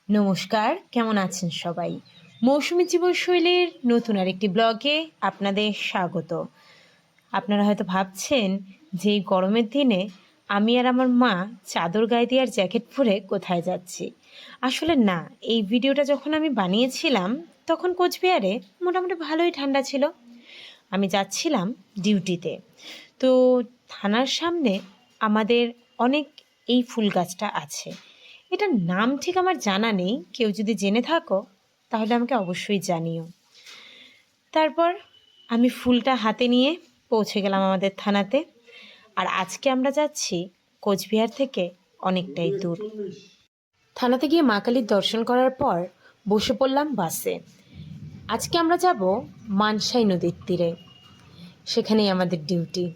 নমস্কার, কেমন আছেন সবাই? মৌসুমী জীবনশৈলীর নতুন আরেকটি ব্লগে আপনাদের স্বাগত। আপনারা হয়তো ভাবছেন যে এই গরমের দিনে আমি আর আমার মা চাদর গায়ে দিয়ে আর জ্যাকেট পরে কোথায় যাচ্ছি। আসলে না, এই ভিডিওটা যখন আমি বানিয়েছিলাম তখন কোচবিহারে মোটামুটি ভালোই ঠান্ডা ছিল। আমি যাচ্ছিলাম ডিউটিতে। তো থানার সামনে আমাদের অনেক এই ফুল গাছটা আছে। এটার নাম ঠিক আমার জানা নেই, কেউ যদি জেনে থাকো তাহলে আমাকে অবশ্যই জানিও। তারপর আমি ফুলটা হাতে নিয়ে পৌঁছে গেলাম আমাদের থানাতে। আর আজকে আমরা যাচ্ছি কোচবিহার থেকে অনেকটাই দূর। থানাতে গিয়ে মা কালীর দর্শন করার পর বসে পড়লাম বাসে। আজকে আমরা যাব মানসাই নদীর তীরে, সেখানেই আমাদের ডিউটি।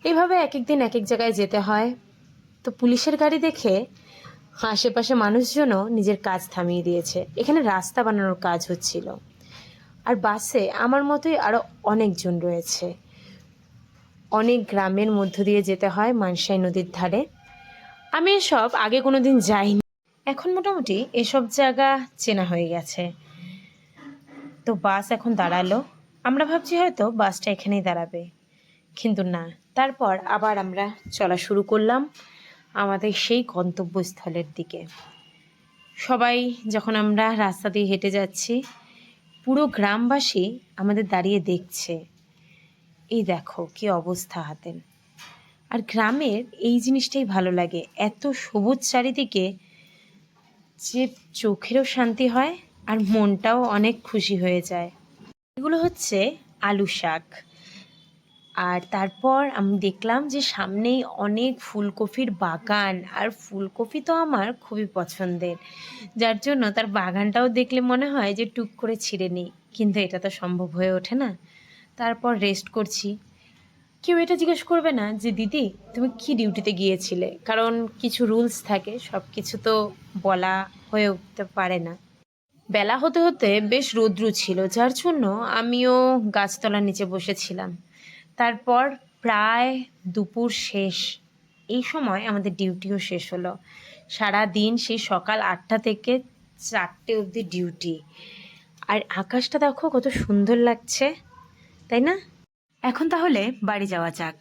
এইভাবে এক এক দিন এক এক জায়গায় যেতে হয়। তো পুলিশের গাড়ি দেখে আশেপাশে মানুষজনও নিজের কাজ থামিয়ে দিয়েছে। এখানে রাস্তা বানানোর কাজ হচ্ছিল। আর বাসে আমার মতোই আরও অনেকজন রয়েছে। অনেক গ্রামের মধ্য দিয়ে যেতে হয় মানসাই নদীর ধারে। আমি এসব আগে কোনো দিন যাইনি, এখন মোটামুটি এসব জায়গা চেনা হয়ে গেছে। তো বাস এখন দাঁড়ালো, আমরা ভাবছি হয়তো বাসটা এখানেই দাঁড়াবে, কিন্তু না। তারপর আবার আমরা চলা শুরু করলাম আমাদের সেই গন্তব্যস্থলের দিকে। সবাই যখন আমরা রাস্তা দিয়ে হেঁটে যাচ্ছি, পুরো গ্রামবাসী আমাদের দাঁড়িয়ে দেখছে, এই দেখো কি অবস্থা হাতের। আর গ্রামের এই জিনিসটাই ভালো লাগে, এত সবুজ চারিদিকে যে চোখেরও শান্তি হয় আর মনটাও অনেক খুশি হয়ে যায়। এগুলো হচ্ছে আলু শাক। আর তারপর আমি দেখলাম যে সামনেই অনেক ফুলকপির বাগান। আর ফুলকপি তো আমার খুবই পছন্দের, যার জন্য তার বাগানটাও দেখলে মনে হয় যে টুক করে ছিঁড়ে নিই, কিন্তু এটা তো সম্ভব হয়ে ওঠে না। তারপর রেস্ট করছি। কেউ এটা জিজ্ঞেস করবে না যে দিদি তুমি কি ডিউটিতে গিয়েছিলে, কারণ কিছু রুলস থাকে, সব কিছু তো বলা হয়ে উঠতে পারে না। বেলা হতে হতে বেশ রৌদ্র ছিল, যার জন্য আমিও গাছতলার নিচে বসেছিলাম। তারপর প্রায় দুপুর শেষ, এই সময় আমাদের ডিউটিও শেষ হলো। সারা দিন সেই সকাল 8টা থেকে 4টে অবধি ডিউটি। আর আকাশটা দেখো কত সুন্দর লাগছে, তাই না? এখন তাহলে বাড়ি যাওয়া যাক।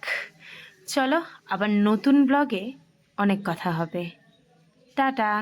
চলো, আবার নতুন ব্লগে অনেক কথা হবে। টাটা।